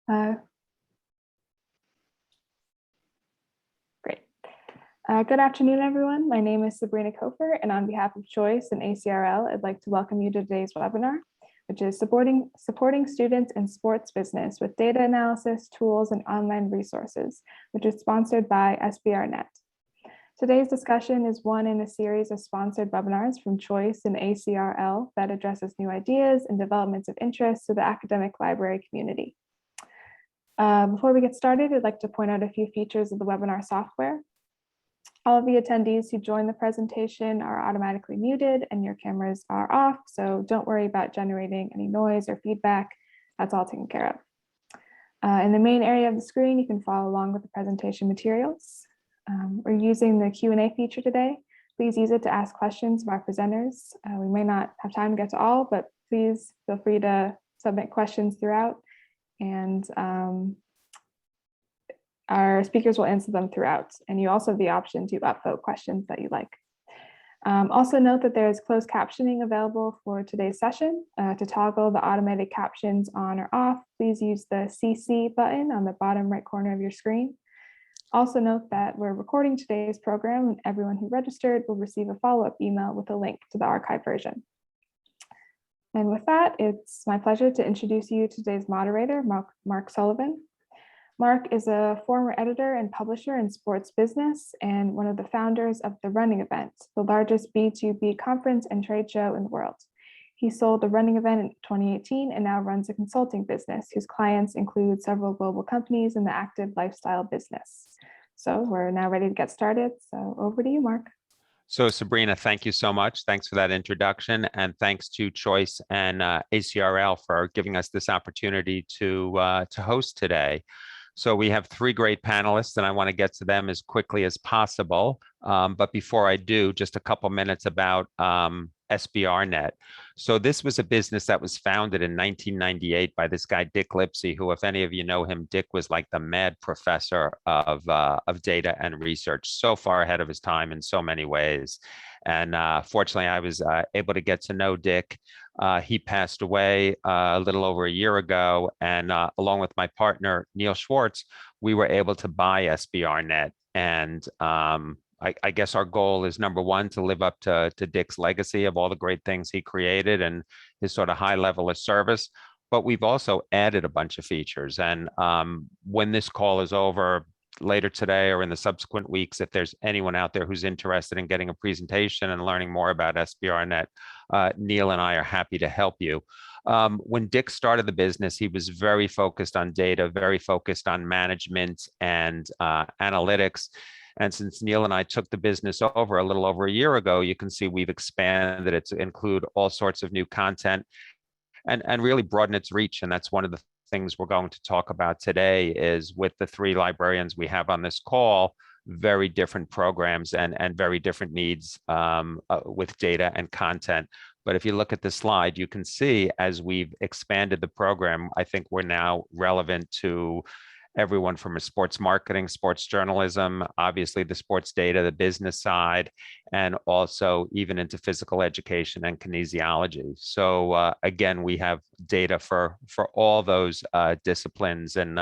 Uh, Great. Good afternoon, everyone. My name is Sabrina Kofer, and on behalf of Choice and ACRL, I'd like to welcome you to today's webinar, which is supporting students in sports business with data analysis, tools, and online resources, which is sponsored by SBRnet. Today's discussion is one in a series of sponsored webinars from Choice and ACRL that addresses new ideas and developments of interest to the academic library community. Before we get started, I'd like to point out a few features of the webinar software. All of the attendees who join the presentation are automatically muted and your cameras are off, so don't worry about generating any noise or feedback. That's all taken care of. In the main area of the screen, you can follow along with the presentation materials. We're using the Q&A feature today. Please use it to ask questions of our presenters. We may not have time to get to all, but please feel free to submit questions throughout, and our speakers will answer them throughout. And you also have the option to upvote questions that you like. Also note that there's closed captioning available for today's session. To toggle the automated captions on or off, please use the CC button on the bottom right corner of your screen. Also note that we're recording today's program, and everyone who registered will receive a follow-up email with a link to the archive version. And with that, it's my pleasure to introduce you to today's moderator, Mark Sullivan. Mark is a former editor and publisher in sports business and one of the founders of The Running Event, the largest B2B conference and trade show in the world. He sold The Running Event in 2018 and now runs a consulting business whose clients include several global companies in the active lifestyle business. So we're now ready to get started. So over to you, Mark. So Sabrina, thank you so much. Thanks for that introduction, and thanks to Choice and ACRL for giving us this opportunity to host today. So we have three great panelists, and I want to get to them as quickly as possible. But before I do, just a couple minutes about SBRnet. So this was a business that was founded in 1998 by this guy, Dick Lipsey, who, if any of you know him, Dick was like the mad professor of data and research, so far ahead of his time in so many ways. And fortunately, I was able to get to know Dick. He passed away a little over a year ago, and along with my partner, Neil Schwartz, we were able to buy SBRnet. And I guess our goal is, number one, to live up to Dick's legacy of all the great things he created and his sort of high level of service. But we've also added a bunch of features. And when this call is over later today or in the subsequent weeks, if there's anyone out there who's interested in getting a presentation and learning more about SBRnet, Neil and I are happy to help you. When Dick started the business, he was very focused on data, very focused on management and analytics. And since Neil and I took the business over a little over a year ago, you can see we've expanded it to include all sorts of new content and really broaden its reach. And that's one of the things we're going to talk about today, is with the three librarians we have on this call, very different programs and very different needs with data and content. But if you look at the slide, you can see as we've expanded the program, I think we're now relevant to everyone from a sports marketing, sports journalism, obviously the sports data, the business side, and also even into physical education and kinesiology. So again, we have data for all those disciplines. And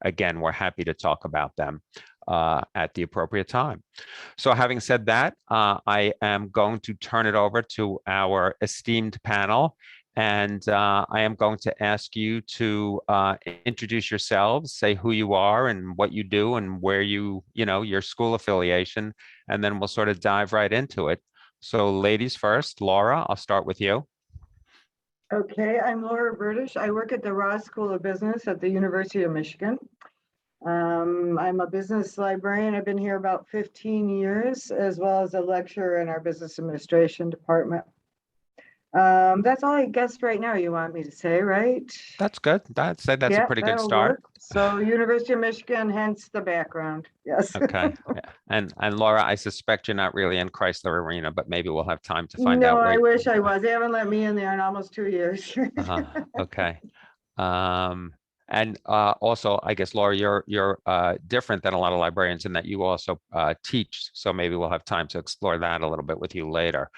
again, we're happy to talk about them at the appropriate time. So having said that, I am going to turn it over to our esteemed panel. And I am going to ask you to introduce yourselves, say who you are and what you do and where your school affiliation, and then we'll sort of dive right into it. So ladies first, Laura, I'll start with you. Okay, I'm Laura Burdish. I work at the Ross School of Business at the University of Michigan. I'm a business librarian. I've been here about 15 years, as well as a lecturer in our business administration department. That's all I guess right now you want me to say, right? That's good. That's a pretty good start. Work. So University of Michigan, hence the background. Yes. Okay. Yeah. And Laura, I suspect you're not really in Chrysler Arena, but maybe we'll have time to find out. No, I wish I was. They haven't let me in there in almost 2 years. Okay. And also, I guess, Laura, you're different than a lot of librarians in that you also teach. So maybe we'll have time to explore that a little bit with you later.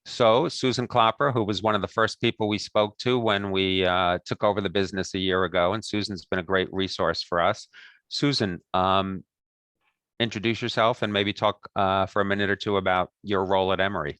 So Susan Klepper, who was one of the first people we spoke to when we took over the business a year ago, and Susan's been a great resource for us. Susan, introduce yourself and maybe talk for a minute or two about your role at Emory.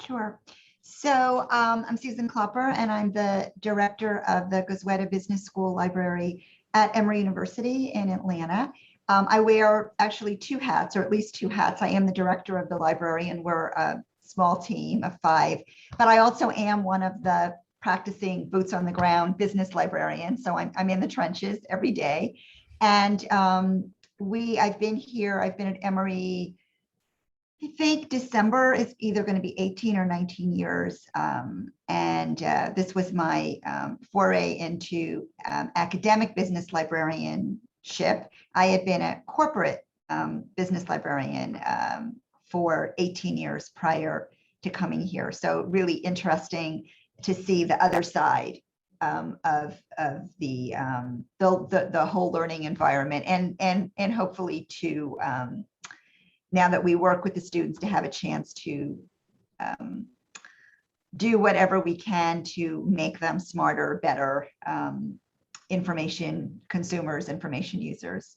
Sure. So I'm Susan Klepper, and I'm the director of the Gozueta Business School Library at Emory University in Atlanta. I wear actually two hats, or at least two hats. I am the director of the library, and we're a small team of 5, but I also am one of the practicing boots on the ground business librarians. So I'm in the trenches every day. And I've been at Emory, I think December is either going to be 18 or 19 years. This was my foray into academic business librarianship. I had been a corporate business librarian for 18 years prior to coming here. So really interesting to see the other side of the whole learning environment, and hopefully to now that we work with the students, to have a chance to do whatever we can to make them smarter, better information consumers, information users.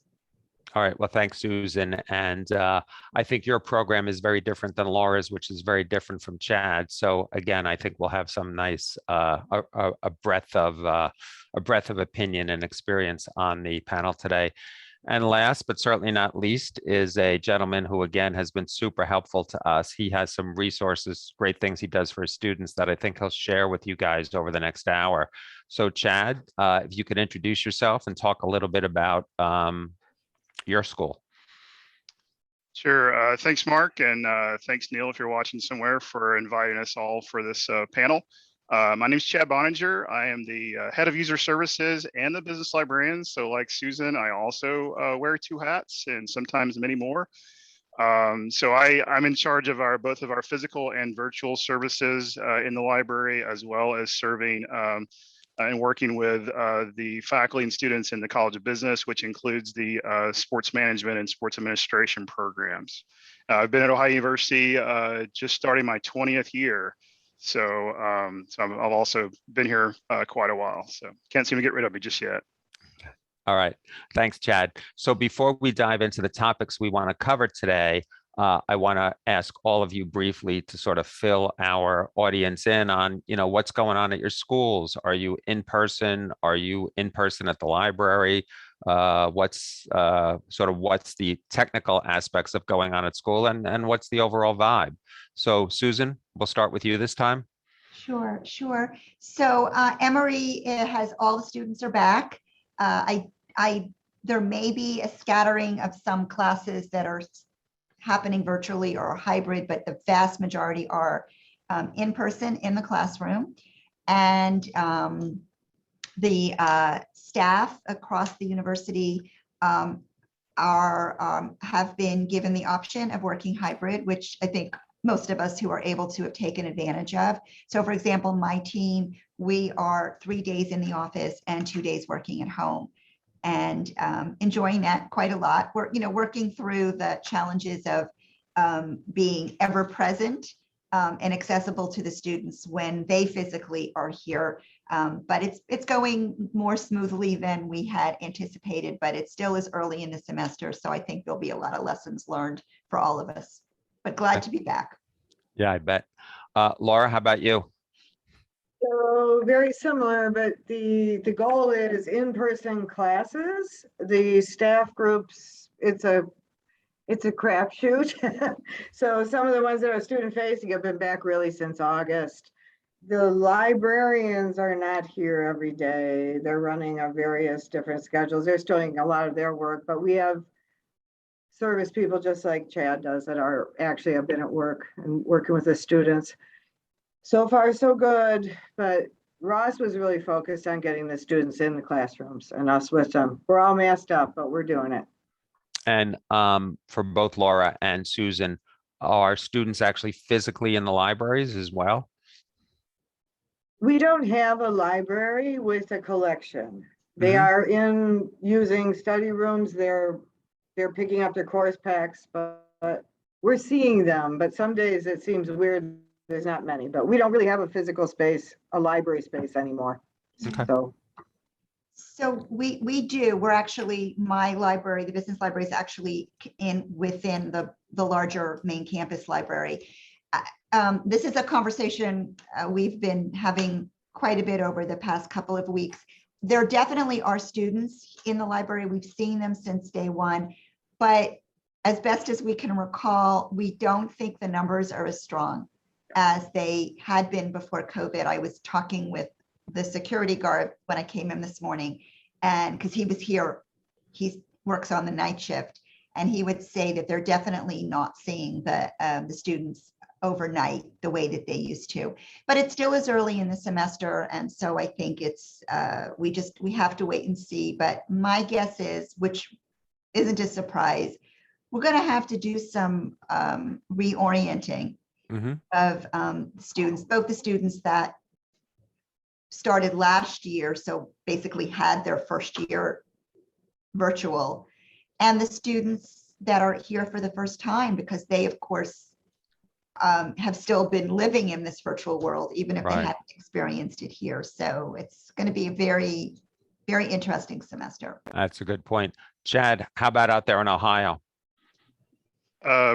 All right. Well, thanks, Susan. And I think your program is very different than Laura's, which is very different from Chad. So again, I think we'll have some nice a breadth of opinion and experience on the panel today. And last, but certainly not least, is a gentleman who, again, has been super helpful to us. He has some resources, great things he does for his students that I think he'll share with you guys over the next hour. So Chad, if you could introduce yourself and talk a little bit about your school. Sure. Thanks, Mark. And thanks, Neil, if you're watching somewhere, for inviting us all for this panel. My name is Chad Boninger. I am the head of user services and the business librarian. So like Susan, I also wear 2 hats and sometimes many more. So I'm in charge of both of our physical and virtual services in the library, as well as serving and working with the faculty and students in the College of Business, which includes the sports management and sports administration programs. I've been at Ohio University just starting my 20th year. So, I've also been here quite a while. So can't seem to get rid of me just yet. All right. Thanks, Chad. So before we dive into the topics we want to cover today, I want to ask all of you briefly to sort of fill our audience in on, what's going on at your schools. Are you in person? Are you in person at the library? What's the technical aspects of going on at school, and what's the overall vibe? So Susan, we'll start with you this time. Sure. So Emory has all the students are back. There may be a scattering of some classes that are happening virtually or hybrid, but the vast majority are in person in the classroom. And the staff across the university have been given the option of working hybrid, which I think most of us who are able to have taken advantage of. So for example, my team, we are 3 days in the office and 2 days working at home, and enjoying that quite a lot. We're working through the challenges of being ever present and accessible to the students when they physically are here. But it's going more smoothly than we had anticipated, but it still is early in the semester. So I think there'll be a lot of lessons learned for all of us, but glad to be back. Yeah, I bet. Laura, how about you? So very similar, but the goal is in-person classes. The staff groups, it's a crapshoot. So some of the ones that are student facing have been back really since August. The librarians are not here every day. They're running on various different schedules. They're still doing a lot of their work, but we have service people just like Chad does that are actually have been at work and working with the students. So far, so good, but Ross was really focused on getting the students in the classrooms and us with them. We're all masked up, but we're doing it. And for both Laura and Susan, are students actually physically in the libraries as well? We don't have a library with a collection. They are in using study rooms. They're picking up their course packs, but we're seeing them. But some days it seems weird there's not many, but we don't really have a physical space, a library space anymore. Okay. So we do. We're actually, my library, the business library, is actually within the larger main campus library. This is a conversation we've been having quite a bit over the past couple of weeks. There definitely are students in the library. We've seen them since day one, but as best as we can recall, we don't think the numbers are as strong as they had been before COVID. I was talking with the security guard when I came in this morning, and because he was here, he works on the night shift, and he would say that they're definitely not seeing the students overnight the way that they used to. But it still is early in the semester, and so I think it's we have to wait and see. But my guess is, which isn't a surprise, we're going to have to do some reorienting of students, both the students that started last year, so basically had their first year virtual, and the students that are here for the first time, because they, of course, have still been living in this virtual world, even if they hadn't experienced it here. So it's going to be a very, very interesting semester. That's a good point. Chad, how about out there in Ohio?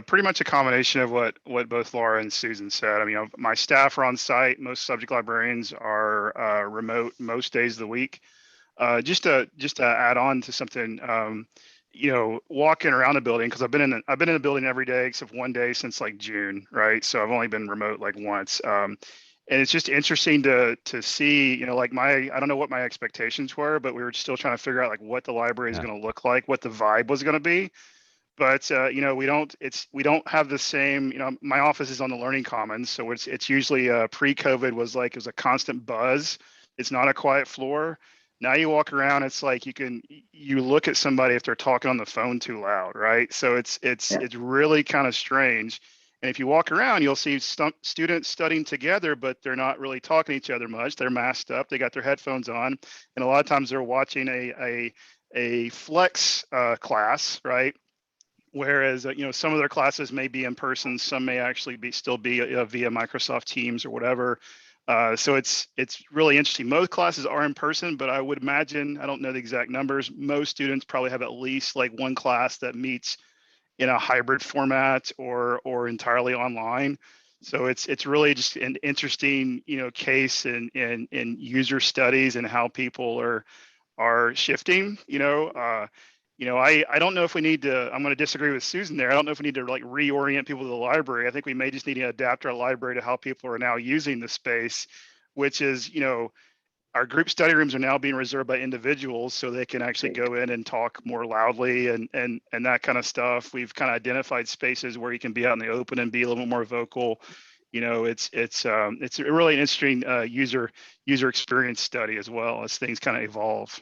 Pretty much a combination of what both Laura and Susan said. I mean, my staff are on site. Most subject librarians are remote most days of the week. Just to add on to something, walking around the building, because I've been in the building every day except one day since like June, right? So I've only been remote like once. And it's just interesting to see, like I don't know what my expectations were, but we were still trying to figure out like what the library is going to look like, what the vibe was going to be. But we don't have the same. My office is on the Learning Commons, so it's usually pre-COVID was a constant buzz. It's not a quiet floor. Now you walk around, it's like you look at somebody if they're talking on the phone too loud, right? So it's really kind of strange. And if you walk around, you'll see students studying together, but they're not really talking to each other much. They're masked up. They got their headphones on, and a lot of times they're watching a flex class, right? Whereas, some of their classes may be in person, some may actually still be via Microsoft Teams or whatever. So it's really interesting. Most classes are in person, but I would imagine, I don't know the exact numbers, most students probably have at least like one class that meets in a hybrid format or entirely online. So it's really just an interesting, case in user studies and how people are shifting, I don't know if we need to, I'm going to disagree with Susan there. I don't know if we need to like reorient people to the library. I think we may just need to adapt our library to how people are now using the space, which is, our group study rooms are now being reserved by individuals so they can actually go in and talk more loudly and that kind of stuff. We've kind of identified spaces where you can be out in the open and be a little bit more vocal. It's really an interesting user experience study as well as things kind of evolve.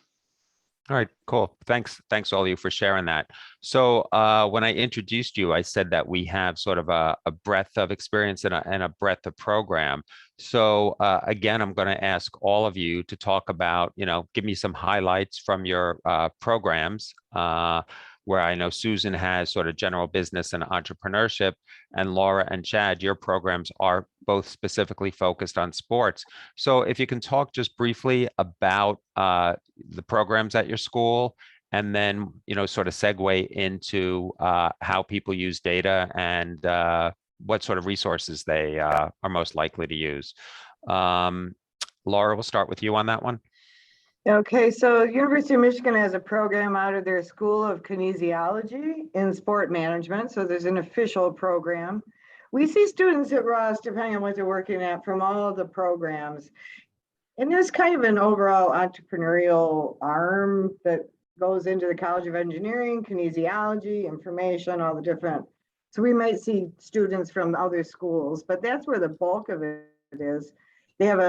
All right, cool. Thanks all of you for sharing that. So when I introduced you, I said that we have sort of a breadth of experience and a breadth of program. So again, I'm going to ask all of you to talk about, give me some highlights from your programs, where I know Susan has sort of general business and entrepreneurship, and Laura and Chad, your programs are both specifically focused on sports. So if you can talk just briefly about the programs at your school, and then, sort of segue into how people use data and what sort of resources they are most likely to use. Laura, we'll start with you on that one. Okay, so University of Michigan has a program out of their School of Kinesiology in sport management. So there's an official program. We see students at Ross, depending on what they're working at, from all of the programs. And there's kind of an overall entrepreneurial arm that goes into the College of Engineering, kinesiology, information, all the different. So we might see students from other schools, but that's where the bulk of it is. They have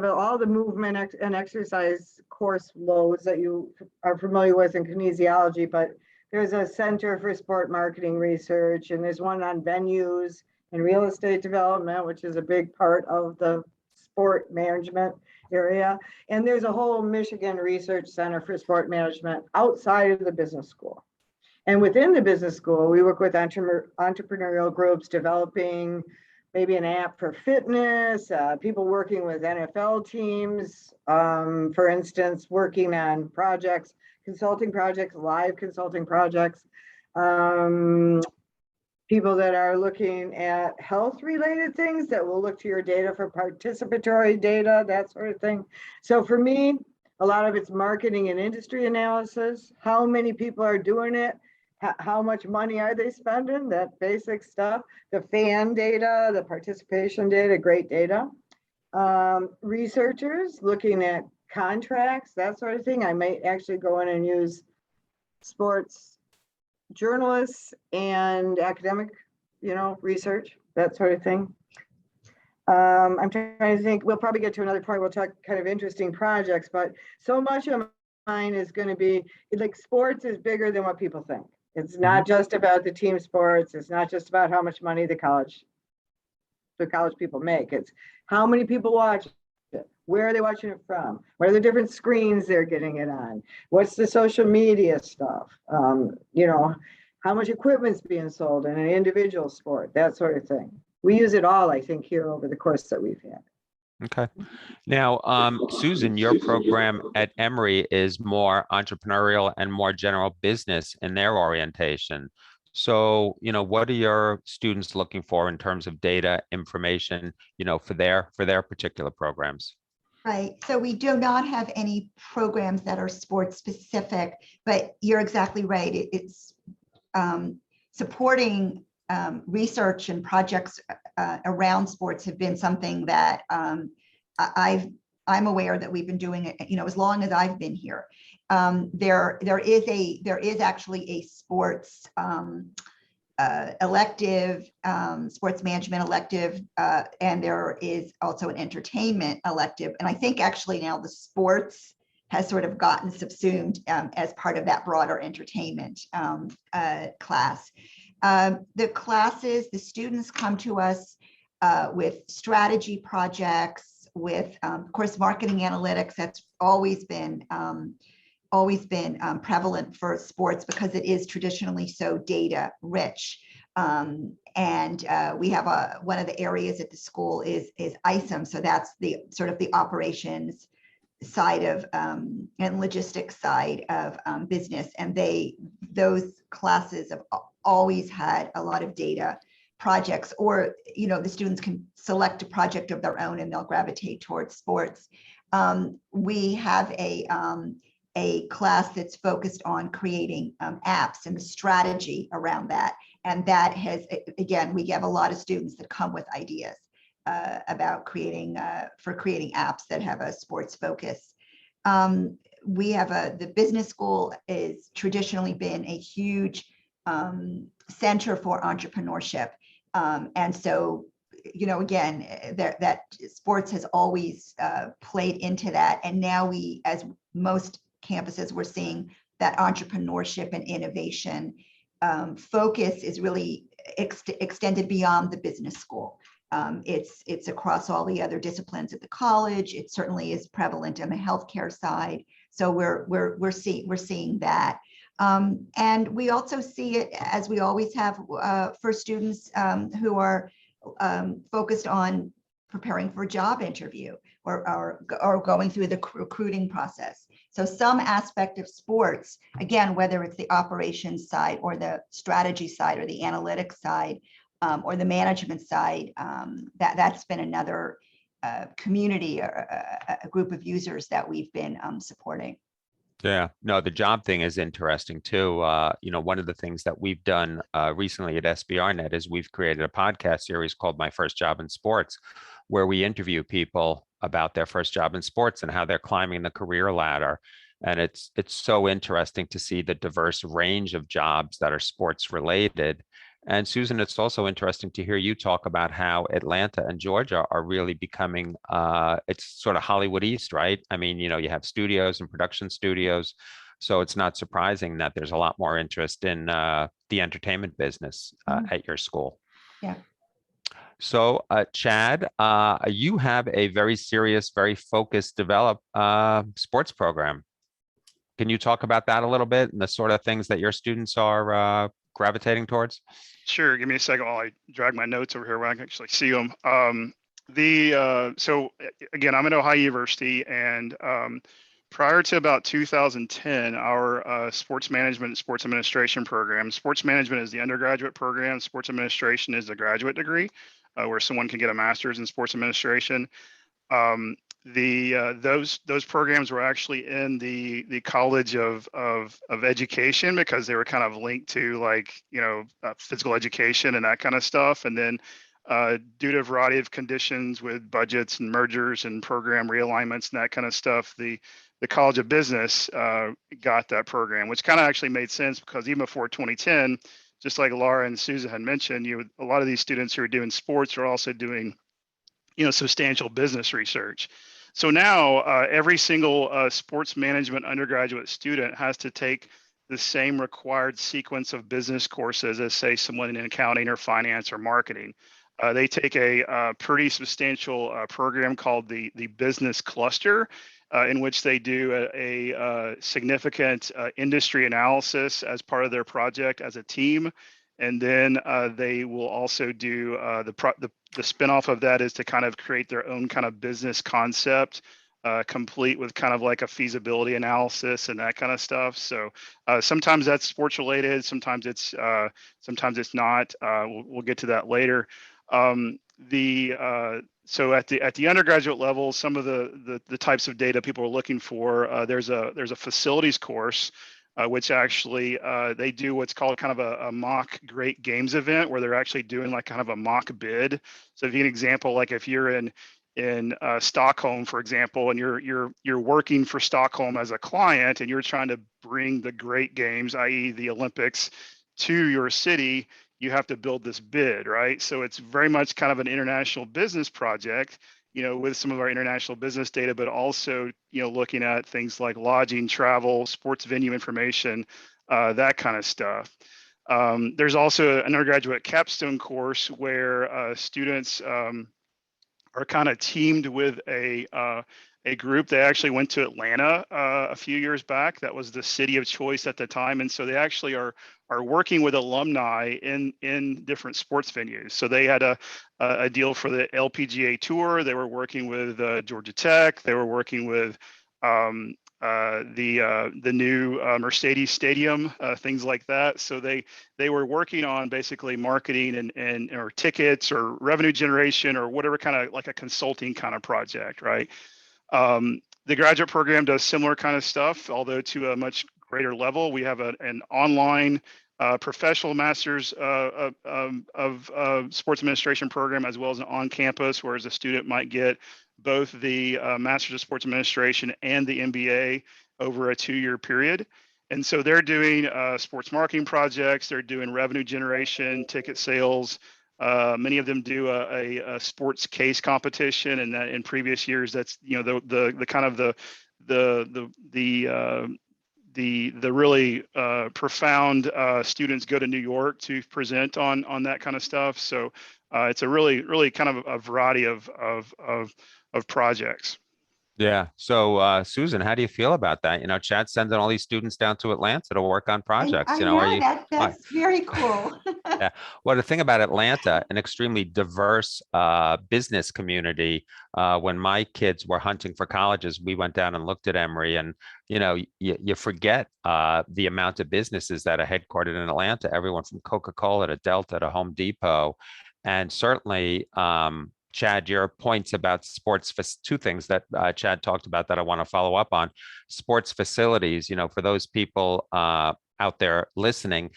all the movement and exercise course loads that you are familiar with in kinesiology, but there's a Center for Sport Marketing Research, and there's one on venues and real estate development, which is a big part of the sport management area. And there's a whole Michigan Research Center for Sport Management outside of the business school. And within the business school, we work with entrepreneurial groups developing maybe an app for fitness, people working with NFL teams, for instance, working on projects, consulting projects, live consulting projects, people that are looking at health related things that will look to your data for participatory data, that sort of thing. So for me, a lot of it's marketing and industry analysis. How many people are doing it? How much money are they spending? That basic stuff. The fan data, the participation data, great data. Researchers looking at contracts, that sort of thing. I might actually go in and use sports journalists and academic, research, that sort of thing. I'm trying to think, we'll probably get to another point, we'll talk kind of interesting projects, but so much of mine is going to be like sports is bigger than what people think. It's not just about the team sports. It's not just about how much money the college people make. It's how many people watch it. Where are they watching it from? What are the different screens they're getting it on? What's the social media stuff? How much equipment's being sold in an individual sport, that sort of thing. We use it all, I think, here over the course that we've had. Okay. Now, Susan, your program at Emory is more entrepreneurial and more general business in their orientation. So, what are your students looking for in terms of data information, for their particular programs? Right. So we do not have any programs that are sports specific, but you're exactly right. It's supporting research and projects around sports have been something that I'm aware that we've been doing it, as long as I've been here. There is actually a sports elective, sports management elective, and there is also an entertainment elective. And I think actually now the sports has sort of gotten subsumed as part of that broader entertainment class. The classes, the students come to us with strategy projects, with, of course, marketing analytics. That's always been prevalent for sports because it is traditionally so data rich. And we have one of the areas at the school is ISOM. So that's the sort of the operations side of and logistics side of business. And those classes have always had a lot of data projects, or the students can select a project of their own and they'll gravitate towards sports. We have a class that's focused on creating apps and the strategy around that. And that has, again, we have a lot of students that come with ideas about creating apps that have a sports focus. We have the business school is traditionally been a huge center for entrepreneurship. And so, again, that sports has always played into that. And now we, as most campuses, we're seeing that entrepreneurship and innovation focus is really extended beyond the business school. It's across all the other disciplines at the college. It certainly is prevalent on the healthcare side. So we're seeing that. And we also see it, as we always have, for students who are focused on preparing for a job interview or going through the recruiting process. So some aspect of sports, again, whether it's the operations side or the strategy side or the analytics side or the management side, that's been another community or a group of users that we've been supporting. Yeah, no, the job thing is interesting too. One of the things that we've done recently at SBRnet is we've created a podcast series called My First Job in Sports, where we interview people about their first job in sports and how they're climbing the career ladder. And it's so interesting to see the diverse range of jobs that are sports related. And Susan, it's also interesting to hear you talk about how Atlanta and Georgia are really becoming, it's sort of Hollywood East, right? I mean, you have studios and production studios. So it's not surprising that there's a lot more interest in the entertainment business at your school. Yeah. So Chad, you have a very serious, very focused, developed sports program. Can you talk about that a little bit and the sort of things that your students are gravitating towards? Sure. Give me a second while I drag my notes over here where I can actually see them. So again, I'm at Ohio University, and prior to about 2010, our sports management and sports administration program. Sports management is the undergraduate program. Sports administration is the graduate degree, where someone can get a master's in sports administration. Those programs were actually in the College of Education, because they were kind of linked to, like, physical education and that kind of stuff. And then due to a variety of conditions with budgets and mergers and program realignments and that kind of stuff, the College of Business got that program, which kind of actually made sense, because even before 2010, just like Laura and Susan had mentioned, a lot of these students who are doing sports are also doing substantial business research. So now every single sports management undergraduate student has to take the same required sequence of business courses as, say, someone in accounting or finance or marketing. They take a pretty substantial program called the business cluster, in which they do a significant industry analysis as part of their project as a team. And then they will also do the spinoff of that is to kind of create their own kind of business concept, complete with kind of like a feasibility analysis and that kind of stuff. So sometimes that's sports related, sometimes it's not. We'll get to that later. So at the undergraduate level, some of the types of data people are looking for, there's a facilities course, which actually they do what's called kind of a mock great games event, where they're actually doing like kind of a mock bid. So if you an example, like if you're in Stockholm, for example, and you're working for Stockholm as a client, and you're trying to bring the great games, i.e. the Olympics, to your city, you have to build this bid, right? So it's very much kind of an international business project, with some of our international business data, but also, looking at things like lodging, travel, sports venue information, that kind of stuff. There's also an undergraduate capstone course where students are kind of teamed with a group. They actually went to Atlanta a few years back. That was the city of choice at the time, and so they actually are working with alumni in different sports venues. So they had a deal for the LPGA Tour. They were working with Georgia Tech. They were working with the new Mercedes Stadium, things like that. So they were working on basically marketing and or tickets or revenue generation or whatever, kind of like a consulting kind of project, right? The graduate program does similar kind of stuff, although to a much greater level. We have an online professional master's of sports administration program, as well as an on-campus, whereas a student might get both the master's of sports administration and the MBA over a 2-year period. And so they're doing sports marketing projects. They're doing revenue generation, ticket sales. Many of them do a sports case competition, and that in previous years, that's the kind of the really profound students go to New York to present on that kind of stuff. So it's a really kind of a variety of projects. Yeah. So Susan, how do you feel about that? Chad's sending all these students down to Atlanta to work on projects. I Are know you? that's very cool. Yeah. Well, the thing about Atlanta, an extremely diverse business community. When my kids were hunting for colleges, we went down and looked at Emory, and you forget the amount of businesses that are headquartered in Atlanta. Everyone from Coca-Cola to Delta to Home Depot, and certainly. Chad, your points about sports, two things that Chad talked about that I want to follow up on. Sports facilities, for those people out there listening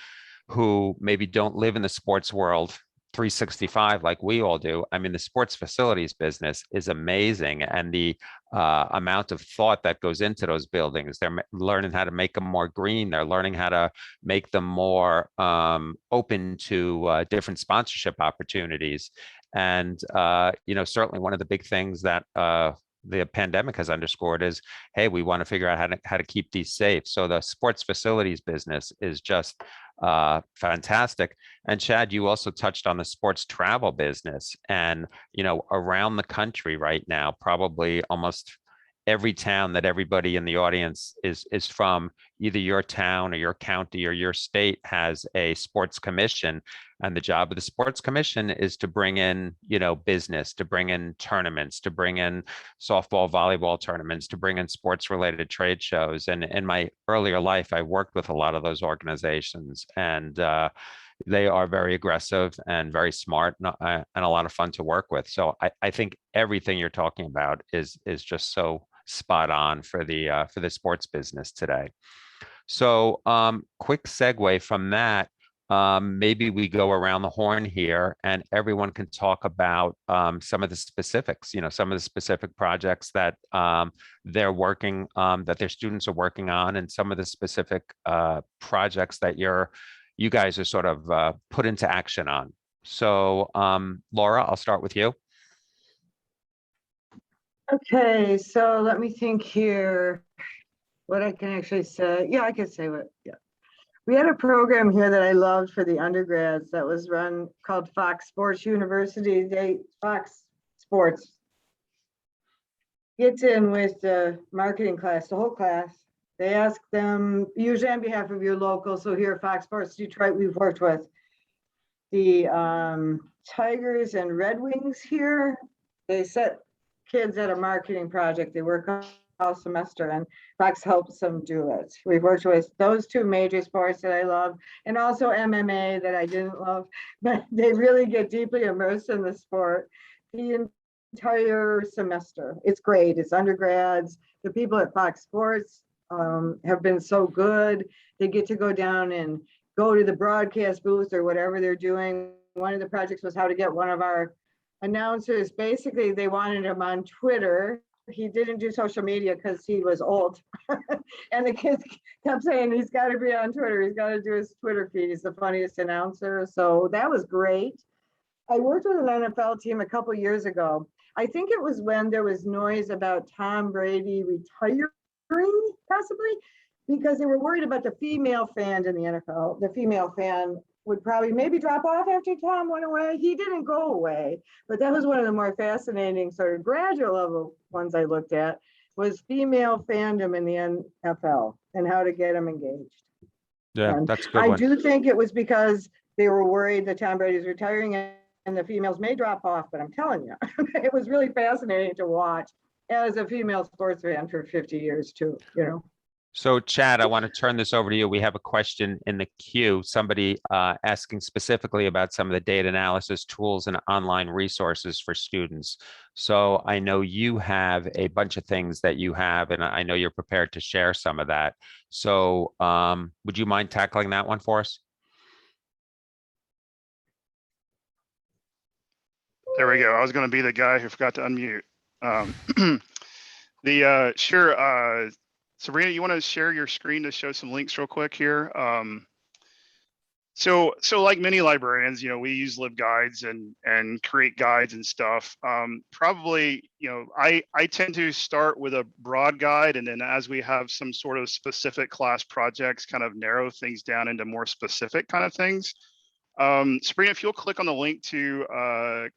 who maybe don't live in the sports world 365 like we all do. I mean, the sports facilities business is amazing, and the amount of thought that goes into those buildings. They're learning how to make them more green. They're learning how to make them more open to different sponsorship opportunities. And certainly one of the big things that the pandemic has underscored is, hey, we want to figure out how to keep these safe. So the sports facilities business is just fantastic. And Chad, you also touched on the sports travel business, and around the country right now, probably almost every town that everybody in the audience is from, either your town or your county or your state has a sports commission. And the job of the sports commission is to bring in, business, to bring in tournaments, to bring in softball, volleyball tournaments, to bring in sports related trade shows. And in my earlier life, I worked with a lot of those organizations, and they are very aggressive and very smart, and a lot of fun to work with. So I think everything you're talking about is just so spot on for the sports business today. So quick segue from that. Maybe we go around the horn here and everyone can talk about some of the specifics, some of the specific projects that they're working, that their students are working on, and some of the specific projects that you guys are sort of put into action on. So Laura, I'll start with you. Okay, so let me think here what I can actually say. Yeah, I can say what, yeah. We had a program here that I loved for the undergrads that was run called Fox Sports University. Fox Sports gets in with the marketing class, the whole class. They ask them, usually on behalf of your local, so here at Fox Sports Detroit, we've worked with the Tigers and Red Wings here. They set kids at a marketing project. They work all semester, and Fox helps them do it. We've worked with those two major sports that I love, and also MMA that I didn't love, but they really get deeply immersed in the sport the entire semester. It's great. It's undergrads. The people at Fox Sports have been so good. They get to go down and go to the broadcast booth or whatever they're doing. One of the projects was how to get one of our announcers. Basically, they wanted him on Twitter. He didn't do social media because he was old. And the kids kept saying, he's got to be on Twitter. He's got to do his Twitter feed. He's the funniest announcer. So that was great. I worked with an NFL team a couple years ago. I think it was when there was noise about Tom Brady retiring, possibly, because they were worried about the female fan in the NFL. The female fan would probably maybe drop off after Tom went away. He didn't go away, but that was one of the more fascinating sort of graduate level ones I looked at, was female fandom in the NFL and how to get them engaged. Yeah, and that's a good I one. do think it was because they were worried that Tom Brady's retiring and the females may drop off, but I'm telling you, it was really fascinating to watch as a female sports fan for 50 years too, So Chad, I want to turn this over to you. We have a question in the queue, somebody asking specifically about some of the data analysis tools and online resources for students. So I know you have a bunch of things that you have, and I know you're prepared to share some of that. So would you mind tackling that one for us? There we go. I was going to be the guy who forgot to unmute. Sure. Sabrina, you want to share your screen to show some links real quick here? So like many librarians, we use LibGuides and create guides and stuff. Probably, I tend to start with a broad guide, and then as we have some sort of specific class projects, kind of narrow things down into more specific kind of things. Sabrina, if you'll click on the link to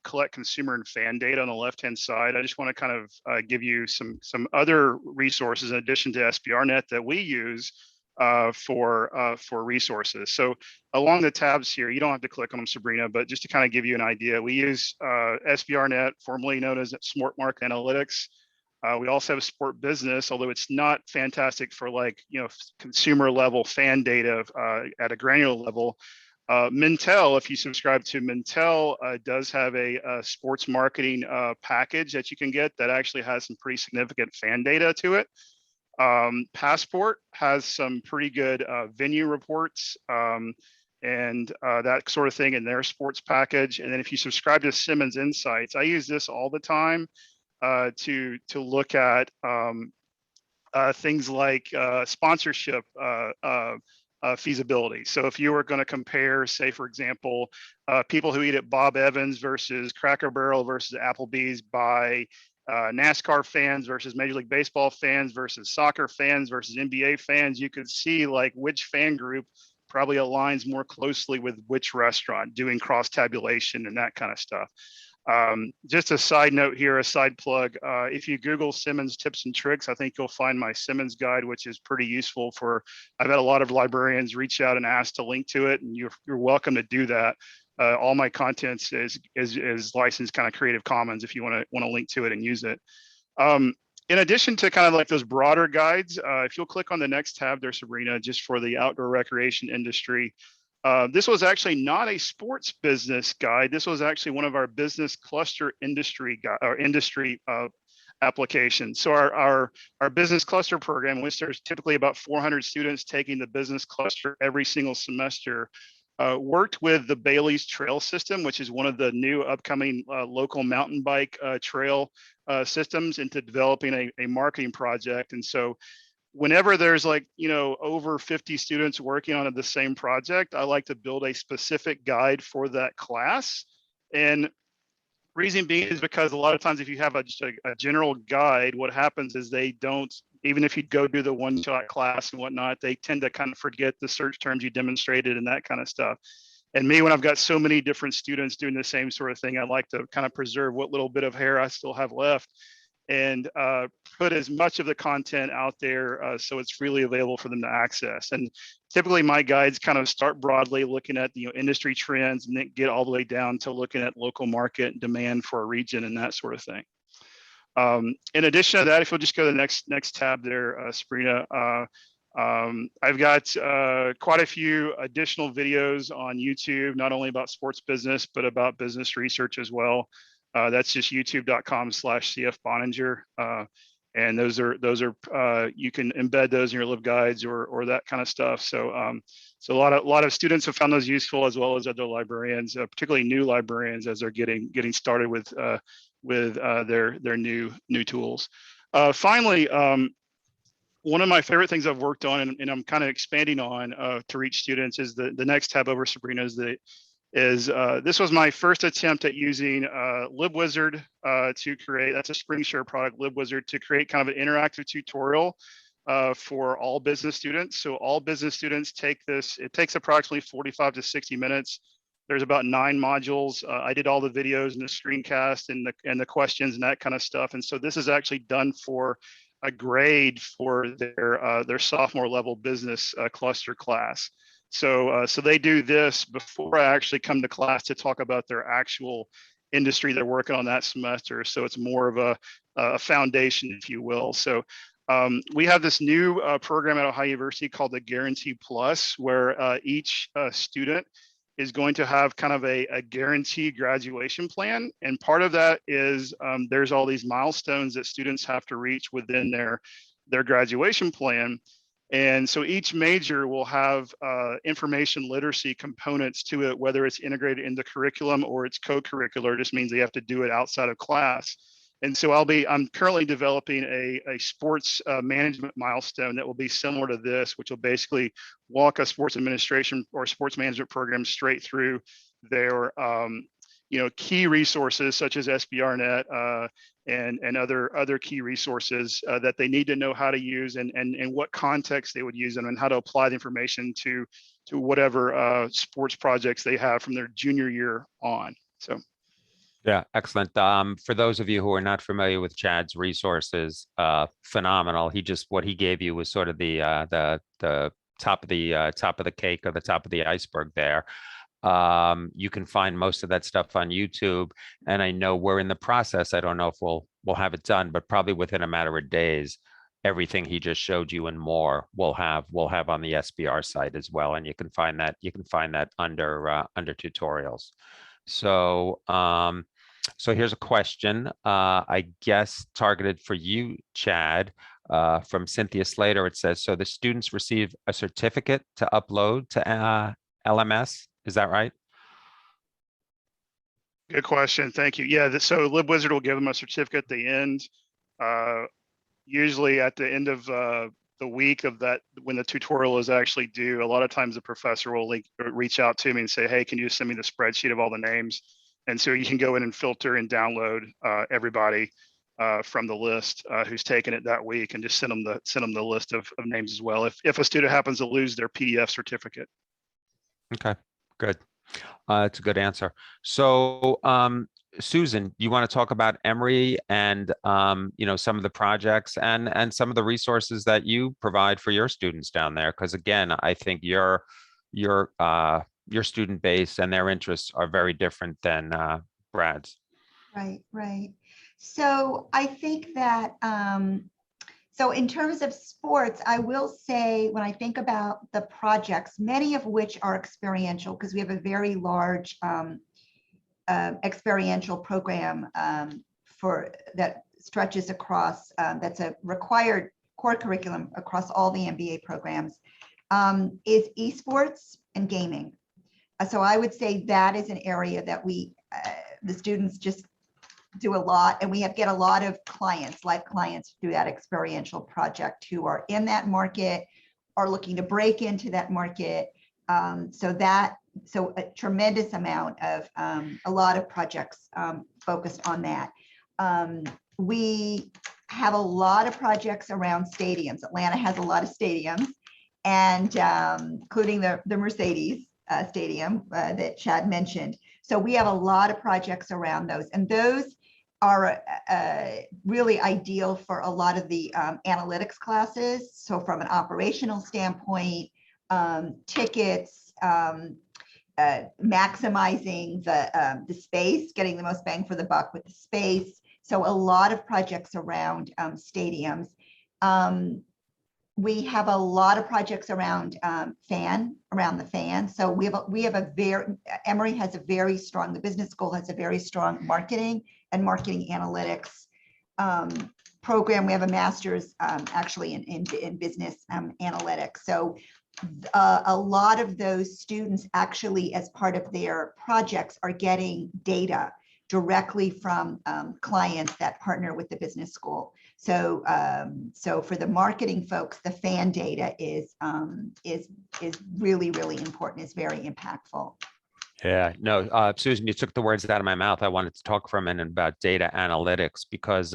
collect consumer and fan data on the left-hand side, I just want to kind of give you some other resources in addition to SBRnet that we use for resources. So along the tabs here, you don't have to click on them, Sabrina, but just to kind of give you an idea, we use SBRnet, formerly known as Smart Market Analytics. We also have Sport Business, although it's not fantastic for consumer level fan data at a granular level. Mintel, if you subscribe to Mintel, does have a sports marketing package that you can get that actually has some pretty significant fan data to it. Passport has some pretty good venue reports and that sort of thing in their sports package. And then if you subscribe to Simmons Insights, I use this all the time to look at things like sponsorship feasibility. So if you were going to compare, say, for example, people who eat at Bob Evans versus Cracker Barrel versus Applebee's by NASCAR fans versus Major League Baseball fans versus soccer fans versus NBA fans, you could see like which fan group probably aligns more closely with which restaurant, doing cross tabulation and that kind of stuff. Just a side note here, a side plug. If you Google Simmons tips and tricks, I think you'll find my Simmons guide, which is pretty useful for, I've had a lot of librarians reach out and ask to link to it, and you're welcome to do that. All my contents is licensed kind of Creative Commons if you want to link to it and use it. In addition to kind of like those broader guides, if you'll click on the next tab there, Sabrina, just for the outdoor recreation industry, this was actually not a sports business guide. This was actually one of our business cluster industry applications. So our business cluster program, which there's typically about 400 students taking the business cluster every single semester, worked with the Bailey's Trail System, which is one of the new upcoming local mountain bike trail systems, into developing a marketing project. And so whenever there's like, over 50 students working on the same project, I like to build a specific guide for that class. And reason being is because a lot of times if you have just a general guide, what happens is they don't, even if you go do the one-shot class and whatnot, they tend to kind of forget the search terms you demonstrated and that kind of stuff. And me, when I've got so many different students doing the same sort of thing, I like to kind of preserve what little bit of hair I still have left and put as much of the content out there so it's freely available for them to access. And typically my guides kind of start broadly looking at industry trends and then get all the way down to looking at local market demand for a region and that sort of thing. In addition to that, if you'll just go to the next tab there, Sabrina, I've got quite a few additional videos on YouTube, not only about sports business, but about business research as well. That's just youtube.com/CF Boninger. And those are you can embed those in your LibGuides or that kind of stuff. So so a lot of students have found those useful, as well as other librarians, particularly new librarians, as they're getting started with their new tools. Finally, one of my favorite things I've worked on, and I'm kind of expanding on to reach students, is the next tab over, Sabrina, this was my first attempt at using LibWizard to create, that's a SpringShare product, LibWizard, to create kind of an interactive tutorial for all business students. So all business students take this, it takes approximately 45 to 60 minutes. There's about 9 modules. I did all the videos and the screencast and the questions and that kind of stuff. And so this is actually done for a grade for their sophomore level business cluster class. So they do this before I actually come to class to talk about their actual industry they're working on that semester. So it's more of a foundation, if you will. So we have this new program at Ohio University called the Guarantee Plus, where each student is going to have kind of a guaranteed graduation plan. And part of that is there's all these milestones that students have to reach within their graduation plan. And so each major will have information literacy components to it, whether it's integrated in the curriculum or it's co-curricular. It just means they have to do it outside of class. And so I'm currently developing a sports management milestone that will be similar to this, which will basically walk a sports administration or sports management program straight through their key resources such as SBRnet and other key resources that they need to know how to use and what context they would use them and how to apply the information to whatever sports projects they have from their junior year on. So. Yeah, excellent. For those of you who are not familiar with Chad's resources, phenomenal. What he gave you was sort of the top of the cake or the top of the iceberg there. You can find most of that stuff on YouTube, and I know we're in the process. I don't know if we'll have it done, but probably within a matter of days, everything he just showed you and more we'll have on the SBR site as well, and you can find that under tutorials. So so here's a question, I guess targeted for you, Chad, from Cynthia Slater. It says, so the students receive a certificate to upload to LMS. Is that right? Good question. Thank you. Yeah, so LibWizard will give them a certificate at the end, usually at the end of the week of that, when the tutorial is actually due. A lot of times the professor will reach out to me and say, hey, can you send me the spreadsheet of all the names? And so you can go in and filter and download everybody from the list who's taken it that week, and just send them the list of names as well if a student happens to lose their PDF certificate. Okay, good. It's a good answer. So Susan, you want to talk about Emory and some of the projects and some of the resources that you provide for your students down there? Because again, I think your student base and their interests are very different than Brad's. Right, right. So I think that, so in terms of sports, I will say when I think about the projects, many of which are experiential, because we have a very large experiential program for that stretches across, that's a required core curriculum across all the MBA programs, is esports and gaming. So I would say that is an area that the students just do a lot, and we get a lot of clients, live clients through that experiential project who are in that market, are looking to break into that market. So a tremendous amount of, a lot of projects focused on that. We have a lot of projects around stadiums. Atlanta has a lot of stadiums, and including the Mercedes stadium that Chad mentioned. So we have a lot of projects around those, and those are really ideal for a lot of the analytics classes. So from an operational standpoint, tickets, maximizing the space, getting the most bang for the buck with the space. So a lot of projects around stadiums. We have a lot of projects around the fan. So we have a very, Emory has a very strong, the business school has a very strong marketing and marketing analytics program. We have a master's actually in business analytics. So a lot of those students actually, as part of their projects, are getting data directly from clients that partner with the business school. So so for the marketing folks, the fan data is really, really important, is very impactful. Yeah, no, Susan, you took the words out of my mouth. I wanted to talk for a minute about data analytics because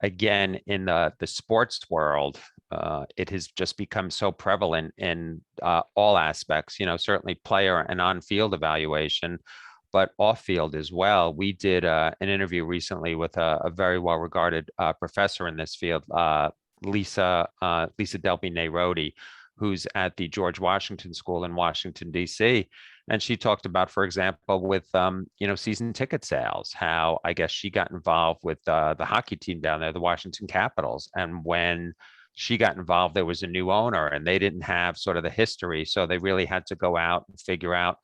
again, in the sports world, it has just become so prevalent in all aspects, certainly player and on-field evaluation, but off-field as well. We did an interview recently with a very well-regarded professor in this field, Lisa Delby-Nairobi, who's at the George Washington School in Washington, D.C. And she talked about, for example, with season ticket sales, how I guess she got involved with the hockey team down there, the Washington Capitals. And when she got involved, there was a new owner and they didn't have sort of the history. So they really had to go out and figure out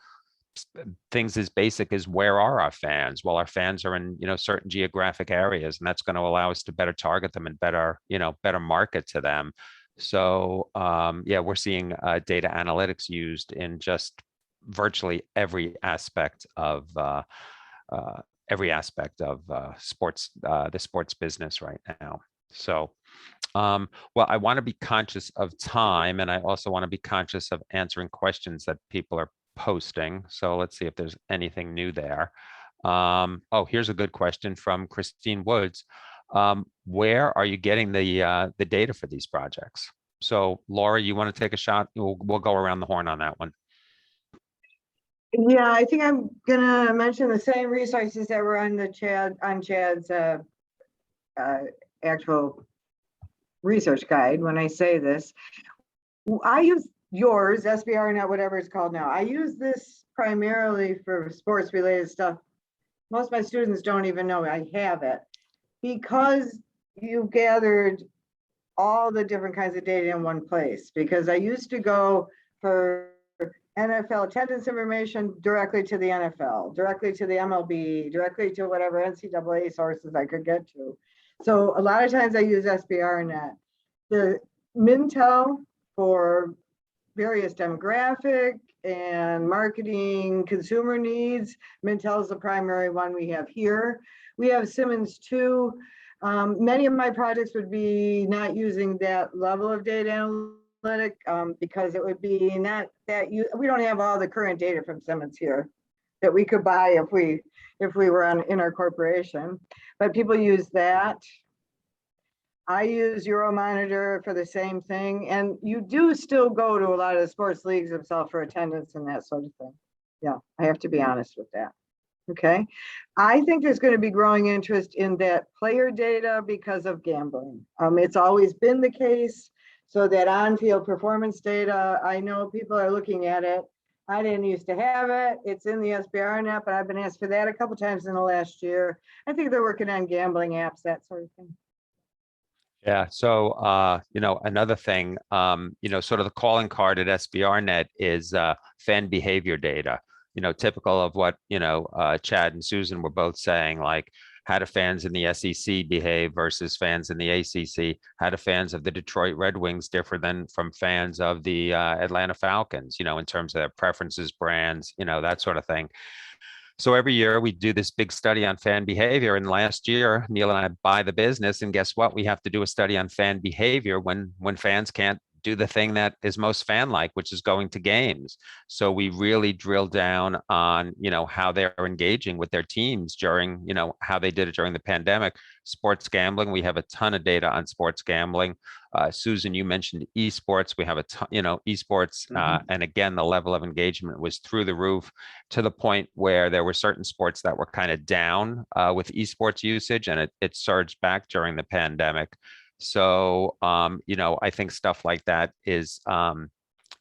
things as basic as, where are our fans? Well, our fans are in, certain geographic areas, and that's going to allow us to better target them and better market to them. So yeah, we're seeing data analytics used in just virtually every aspect of sports, the sports business right now. So, well, I want to be conscious of time, and I also want to be conscious of answering questions that people are posting. So let's see if there's anything new there. Oh, here's a good question from Christine Woods. Where are you getting the data for these projects? So Laura, you want to take a shot? We'll go around the horn on that one. Yeah, I think I'm gonna mention the same resources that were on Chad's actual research guide. When I say this, I use yours, SBRnet, whatever it's called now. I use this primarily for sports related stuff. Most of my students don't even know I have it, because you gathered all the different kinds of data in one place. Because I used to go for NFL attendance information directly to the NFL, directly to the MLB, directly to whatever NCAA sources I could get to. So a lot of times I use SBRnet. The Mintel for various demographic and marketing consumer needs. Mintel is the primary one we have here. We have Simmons too. Many of my projects would be not using that level of data analytic because it would be not that we don't have all the current data from Simmons here that we could buy if we were in our corporation, but people use that. I use Euromonitor for the same thing, and you do still go to a lot of the sports leagues themselves for attendance and that sort of thing. Yeah, I have to be honest with that. Okay. I think there's going to be growing interest in that player data because of gambling. It's always been the case. So that on-field performance data, I know people are looking at it. I didn't used to have it. It's in the SBR net, but I've been asked for that a couple times in the last year. I think they're working on gambling apps, that sort of thing. Yeah. So, another thing, sort of the calling card at SBRnet is fan behavior data, typical of what, Chad and Susan were both saying, like, how do fans in the SEC behave versus fans in the ACC? How do fans of the Detroit Red Wings differ than from fans of the Atlanta Falcons, in terms of their preferences, brands, that sort of thing. So every year we do this big study on fan behavior. And last year, Neil and I buy the business. And guess what? We have to do a study on fan behavior when fans can't do the thing that is most fan-like, which is going to games. So we really drill down on, how they're engaging with their teams during, how they did it during the pandemic. Sports gambling, we have a ton of data on sports gambling. Susan, you mentioned esports. We have a ton, esports, and again, the level of engagement was through the roof, to the point where there were certain sports that were kind of down with esports usage, and it surged back during the pandemic. So, I think stuff like that is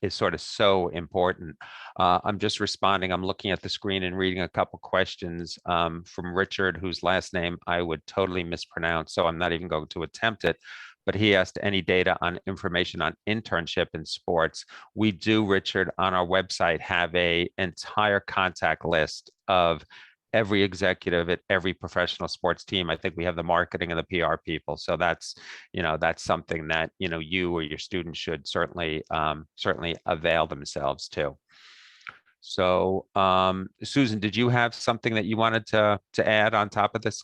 sort of so important. I'm just responding. I'm looking at the screen and reading a couple questions from Richard, whose last name I would totally mispronounce, so I'm not even going to attempt it. But he asked any data on information on internship in sports. We do, Richard, on our website have a entire contact list of every executive at every professional sports team. I think we have the marketing and the PR people. So that's something that, you or your students should certainly avail themselves to. So, Susan, did you have something that you wanted to add on top of this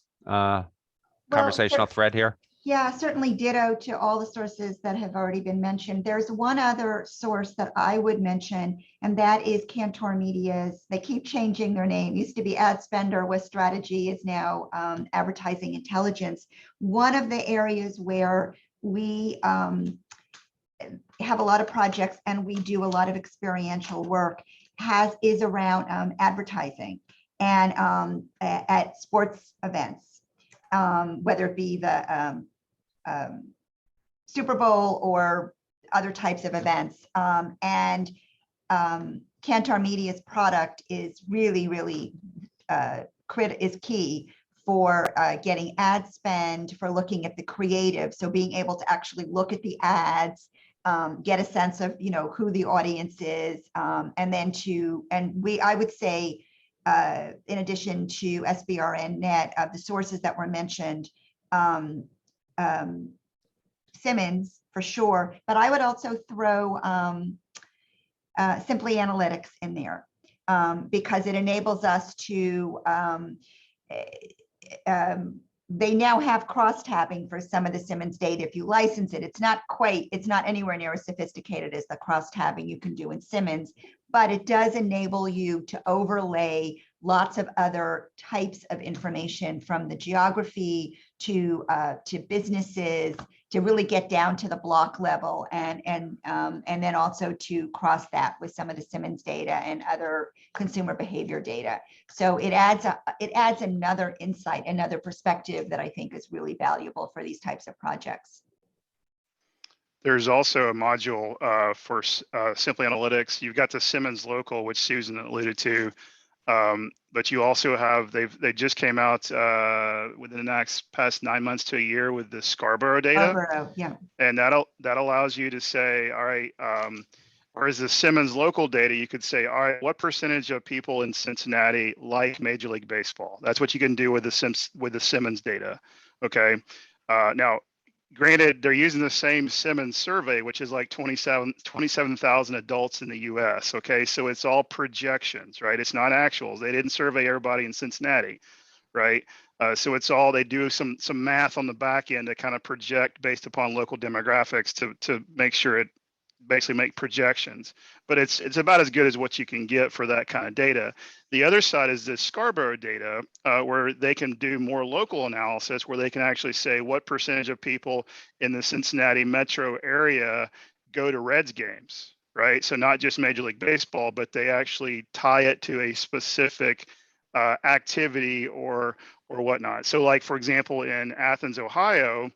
conversational thread here? Yeah, certainly ditto to all the sources that have already been mentioned. There's one other source that I would mention, and that is Kantar Media's. They keep changing their name. Used to be Ad Spender with Strategy, is now Advertising Intelligence. One of the areas where we have a lot of projects and we do a lot of experiential work is around advertising and at sports events, whether it be the Super Bowl or other types of events. And Kantar Media's product is really is key for getting ad spend, for looking at the creative. So being able to actually look at the ads, get a sense of who the audience is, and then I would say, in addition to SBRN Net, of the sources that were mentioned, Simmons for sure, but I would also throw Simply Analytics in there, because it enables us to, they now have cross-tabbing for some of the Simmons data. If you license it, it's not anywhere near as sophisticated as the cross-tabbing you can do in Simmons, but it does enable you to overlay lots of other types of information, from the geography to businesses, to really get down to the block level, and then also to cross that with some of the Simmons data and other consumer behavior data. So it adds another insight, another perspective that I think is really valuable for these types of projects. There's also a module for Simply Analytics. You've got the Simmons Local, which Susan alluded to, but you also have, they just came out within the past 9 months to a year with the Scarborough data. Scarborough, yeah. And that allows you to say, all right, whereas the Simmons Local data, you could say, all right, what percentage of people in Cincinnati like Major League Baseball? That's what you can do with the Simmons data. Okay. Now, granted, they're using the same Simmons survey, which is like 27,000 adults in the US. Okay, so it's all projections, right? It's not actuals. They didn't survey everybody in Cincinnati, right? So it's all, they do some math on the back end to kind of project based upon local demographics to make sure it basically make projections. But it's about as good as what you can get for that kind of data. The other side is the Scarborough data, where they can do more local analysis, where they can actually say what percentage of people in the Cincinnati metro area go to Reds games, right? So not just Major League Baseball, but they actually tie it to a specific activity or whatnot. So like, for example, in Athens, Ohio,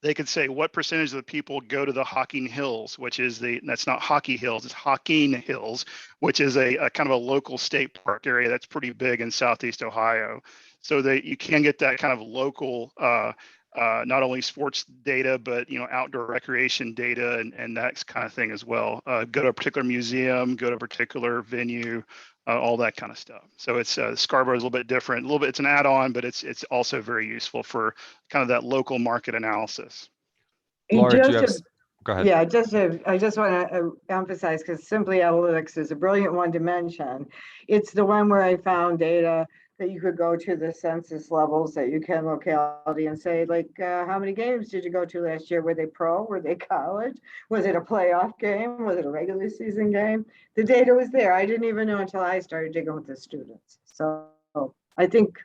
they could say what percentage of the people go to the Hocking Hills, which is that's not Hockey Hills, it's Hocking Hills, which is a kind of a local state park area that's pretty big in Southeast Ohio. So that you can get that kind of local, not only sports data, but outdoor recreation data and that kind of thing as well. Go to a particular museum, go to a particular venue, all that kind of stuff. So it's Scarborough is a little bit different. It's an add-on, but it's also very useful for kind of that local market analysis. Laura, do you have? Go ahead. Yeah, I just want to emphasize, because Simply Analytics is a brilliant one to mention. It's the one where I found data that you could go to the census levels that you can locality and say, like, how many games did you go to last year? Were they pro? Were they college? Was it a playoff game? Was it a regular season game? The data was there. I didn't even know until I started digging with the students. So I think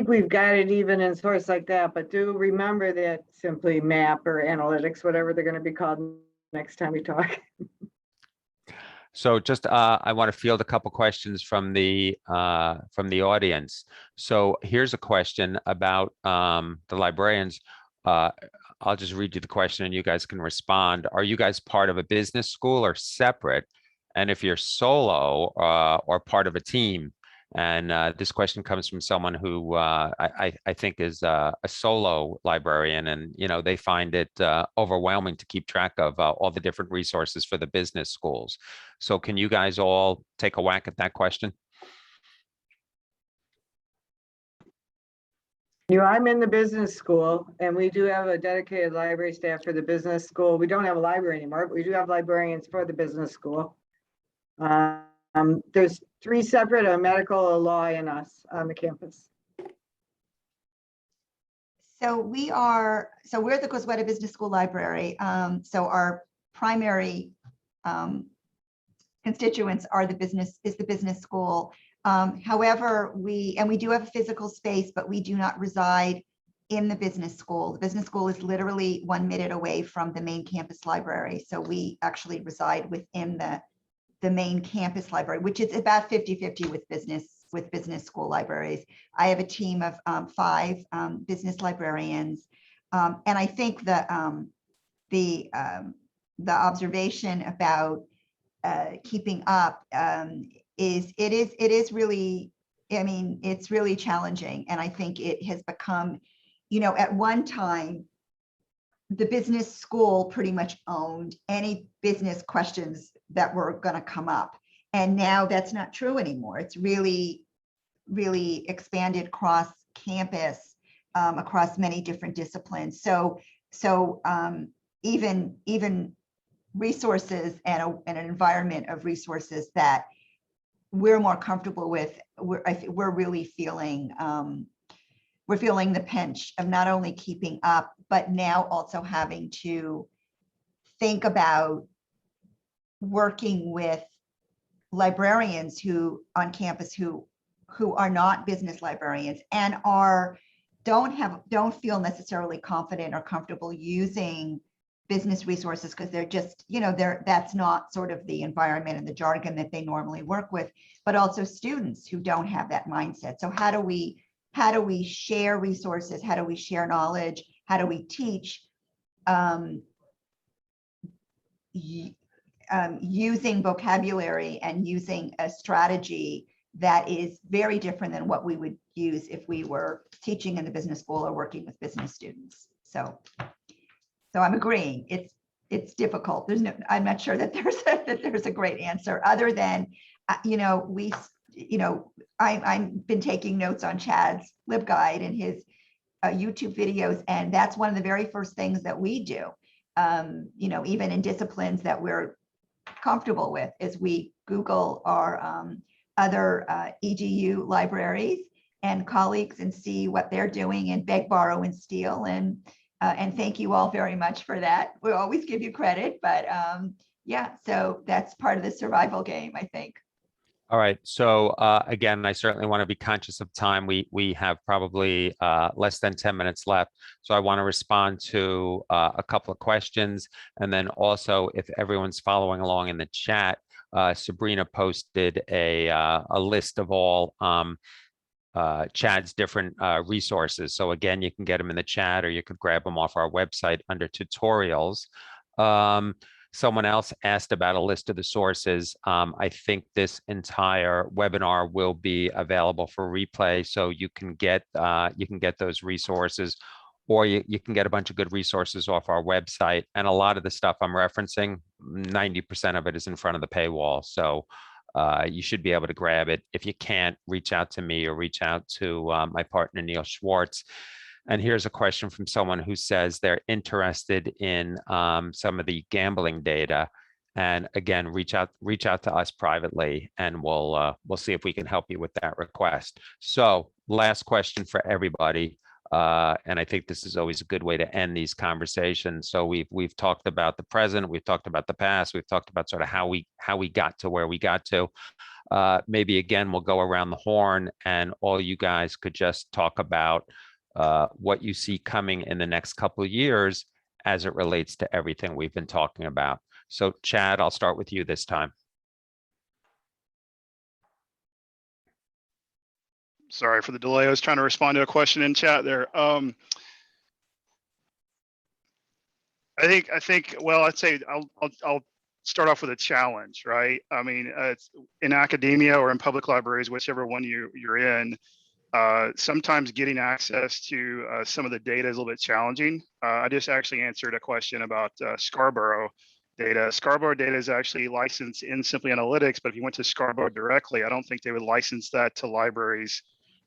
we've got it even in source like that, but do remember that Simply Map or Analytics, whatever they're going to be called next time we talk. So just I want to field a couple questions from the audience. So here's a question about the librarians. I'll just read you the question and you guys can respond. Are you guys part of a business school or separate? And if you're solo or part of a team? And this question comes from someone who I think is a solo librarian, and they find it overwhelming to keep track of all the different resources for the business schools. So can you guys all take a whack at that question? I'm in the business school, and we do have a dedicated library staff for the business school. We don't have a library anymore, but we do have librarians for the business school. There's 3 separate, a medical, a law, and us on the campus. So we're the Gosweda Business School Library. So our primary constituents are the business school. However, we do have a physical space, but we do not reside in the business school. The business school is literally 1 minute away from the main campus library. So we actually reside within the main campus library, which is about 50-50 with business school libraries. I have a team of 5 business librarians, and I think the observation about keeping up is really, I mean, it's really challenging, and I think it has become, at one time, the business school pretty much owned any business questions that were going to come up. And now that's not true anymore. It's really, really expanded across campus, across many different disciplines. So even resources and an environment of resources that we're more comfortable with, we're really feeling, we're feeling the pinch of not only keeping up, but now also having to think about working with librarians who on campus who are not business librarians and don't feel necessarily confident or comfortable using business resources because they're just, that's not sort of the environment and the jargon that they normally work with, but also students who don't have that mindset. So how do we share resources? How do we share knowledge? How do we teach using vocabulary and using a strategy that is very different than what we would use if we were teaching in the business school or working with business students. So I'm agreeing. It's difficult. I'm not sure that there's a great answer other than, I've been taking notes on Chad's LibGuide and his YouTube videos, and that's one of the very first things that we do. Even in disciplines that we're comfortable with, is we Google our other EGU libraries and colleagues and see what they're doing and beg, borrow, and steal. And thank you all very much for that. We always give you credit, but yeah, so that's part of the survival game, I think. All right. So again, I certainly want to be conscious of time. We have probably less than 10 minutes left. So I want to respond to a couple of questions. And then also, if everyone's following along in the chat, Sabrina posted a list of all Chad's different resources. So again, you can get them in the chat, or you could grab them off our website under tutorials. Someone else asked about a list of the sources. I think this entire webinar will be available for replay, so you can get those resources, or you can get a bunch of good resources off our website. And a lot of the stuff I'm referencing, 90% of it is in front of the paywall. So you should be able to grab it. If you can't, reach out to me or reach out to my partner, Neil Schwartz. And here's a question from someone who says they're interested in some of the gambling data. And again, reach out to us privately, and we'll see if we can help you with that request. So last question for everybody. And I think this is always a good way to end these conversations. So we've talked about the present, we've talked about the past, we've talked about sort of how we got to where we got to. Maybe again, we'll go around the horn, and all you guys could just talk about what you see coming in the next couple of years as it relates to everything we've been talking about. So Chad, I'll start with you this time. Sorry for the delay. I was trying to respond to a question in chat there. I think. Well, I'd say I'll start off with a challenge, right? I mean, in academia or in public libraries, whichever one you're in, sometimes getting access to some of the data is a little bit challenging. I just actually answered a question about Scarborough data. Scarborough data is actually licensed in Simply Analytics, but if you went to Scarborough directly, I don't think they would license that to libraries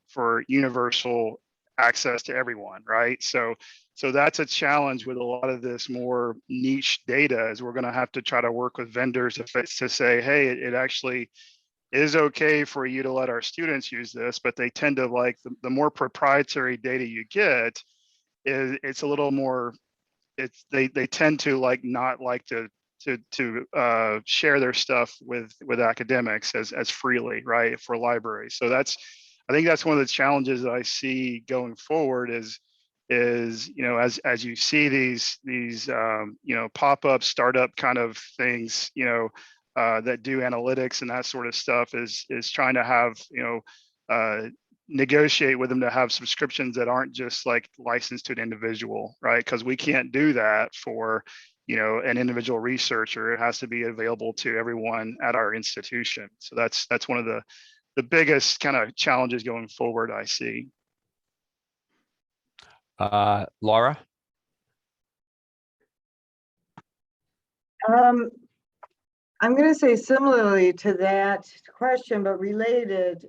for universal access to everyone, right? So that's a challenge with a lot of this more niche data, is we're going to have to try to work with vendors to say, hey, it actually is okay for you to let our students use this, but they tend to like the more proprietary data you get, it's a little more, they tend to like not like to share their stuff with academics as freely, right, for libraries. So I think that's one of the challenges that I see going forward is as you see these pop-up startup kind of things, that do analytics and that sort of stuff, is trying to have negotiate with them to have subscriptions that aren't just like licensed to an individual, right? Because we can't do that for an individual researcher. It has to be available to everyone at our institution. So that's one of the biggest kind of challenges going forward I see. Laura? I'm going to say similarly to that question, but related,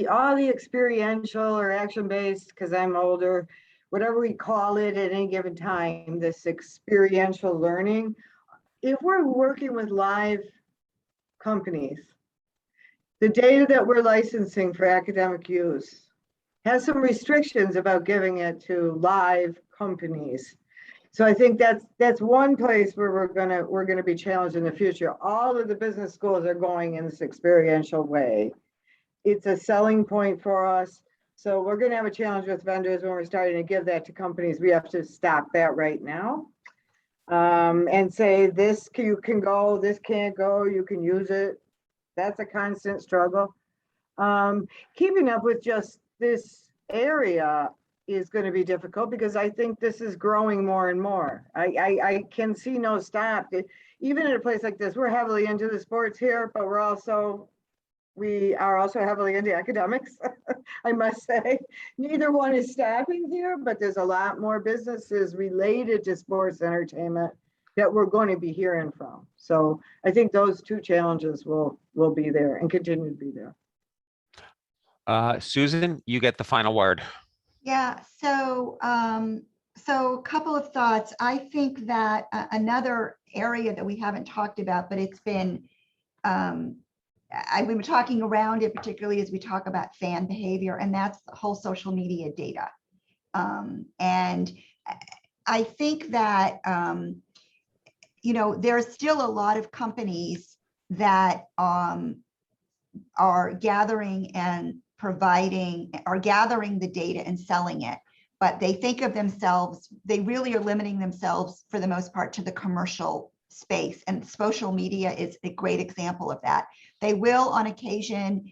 all the experiential or action-based, because I'm older, whatever we call it at any given time, this experiential learning, if we're working with live companies, the data that we're licensing for academic use has some restrictions about giving it to live companies. So I think that's one place where we're gonna be challenged in the future. All of the business schools are going in this experiential way. It's a selling point for us. So we're gonna have a challenge with vendors when we're starting to give that to companies. We have to stop that right now. And say this you can go, this can't go, you can use it. That's a constant struggle. Keeping up with just this area is going to be difficult because I think this is growing more and more. I can see no stop. Even in a place like this, we're heavily into the sports here, but we are also heavily into academics, I must say. Neither one is stopping here, but there's a lot more businesses related to sports entertainment that we're going to be hearing from. So I think those two challenges will be there and continue to be there. Susan, you get the final word. Yeah, so a couple of thoughts. I think that another area that we haven't talked about, but it's been, we've been talking around it, particularly as we talk about fan behavior, and that's the whole social media data. And I think that, there's still a lot of companies that are gathering and gathering the data and selling it, but they think of themselves, they really are limiting themselves for the most part to the commercial space, and social media is a great example of that. They will on occasion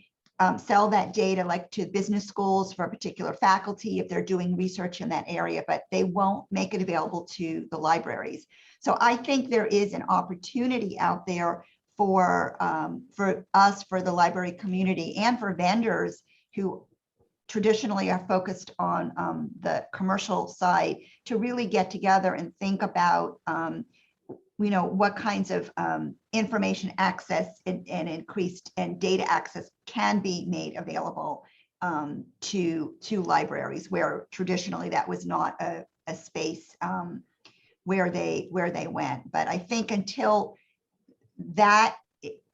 sell that data like to business schools for a particular faculty if they're doing research in that area, but they won't make it available to the libraries. So I think there is an opportunity out there for us, for the library community, and for vendors who traditionally are focused on the commercial side to really get together and think about what kinds of information access and increased and data access can be made available to libraries, where traditionally that was not a space where they went. But I think until that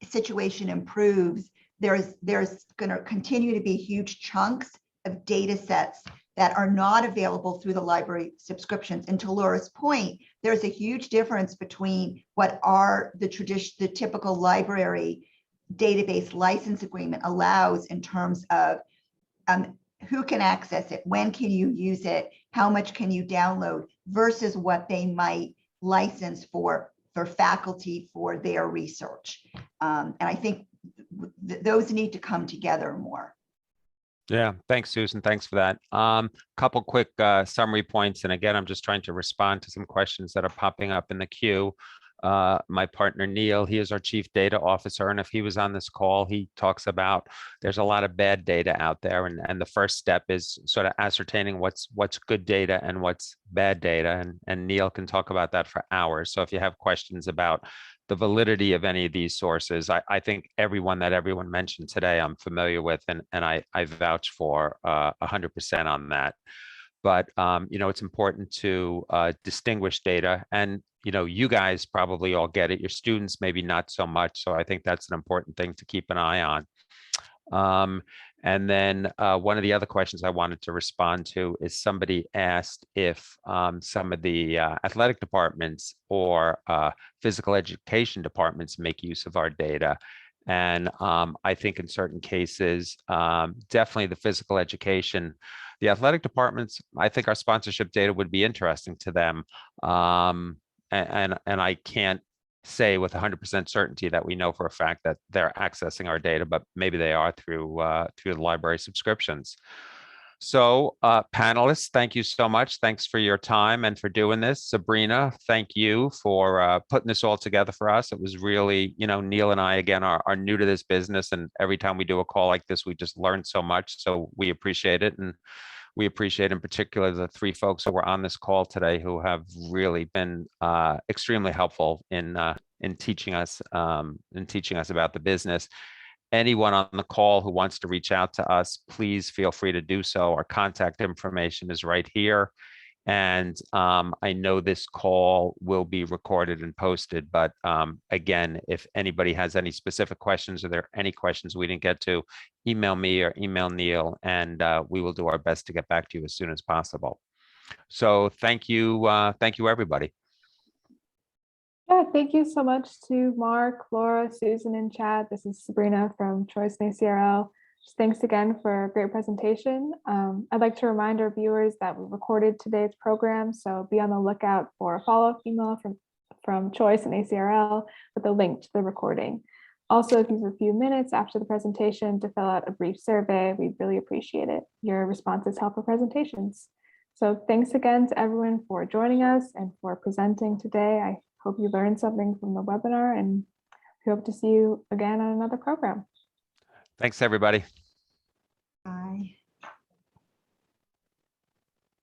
situation improves, there's going to continue to be huge chunks of data sets that are not available through the library subscriptions. And to Laura's point, there's a huge difference between what are the typical library database license agreement allows in terms of who can access it, when can you use it, how much can you download, versus what they might license for faculty for their research. And I think those need to come together more. Yeah, thanks, Susan. Thanks for that. Couple quick summary points. And again, I'm just trying to respond to some questions that are popping up in the queue. My partner, Neil, he is our chief data officer. And if he was on this call, he talks about there's a lot of bad data out there. And the first step is sort of ascertaining what's good data and what's bad data. And Neil can talk about that for hours. So if you have questions about the validity of any of these sources, I think everyone mentioned today, I'm familiar with, and I vouch for 100% on that. But it's important to distinguish data, and you guys probably all get it. Your students maybe not so much. So I think that's an important thing to keep an eye on. And then one of the other questions I wanted to respond to is somebody asked if some of the athletic departments or physical education departments make use of our data. And I think in certain cases, definitely the physical education, the athletic departments, I think our sponsorship data would be interesting to them. And I can't say with 100% certainty that we know for a fact that they're accessing our data, but maybe they are through the library subscriptions. So panelists, thank you so much. Thanks for your time and for doing this. Sabrina, thank you for putting this all together for us. It was really, Neil and I, again, are new to this business. And every time we do a call like this, we just learn so much. So we appreciate it. And we appreciate in particular the three folks who were on this call today who have really been extremely helpful in teaching us about the business. Anyone on the call who wants to reach out to us, please feel free to do so. Our contact information is right here. And I know this call will be recorded and posted, but again, if anybody has any specific questions or there are any questions we didn't get to, email me or email Neil, and we will do our best to get back to you as soon as possible. So thank you, everybody. Yeah, thank you so much to Mark, Laura, Susan, and Chad. This is Sabrina from Choice and ACRL. Just thanks again for a great presentation. I'd like to remind our viewers that we recorded today's program, so be on the lookout for a follow-up email from Choice and ACRL with a link to the recording. Also, if you have a few minutes after the presentation to fill out a brief survey, we'd really appreciate it. Your responses help our presentations. So thanks again to everyone for joining us and for presenting today. I hope you learned something from the webinar, and we hope to see you again on another program. Thanks, everybody. Bye.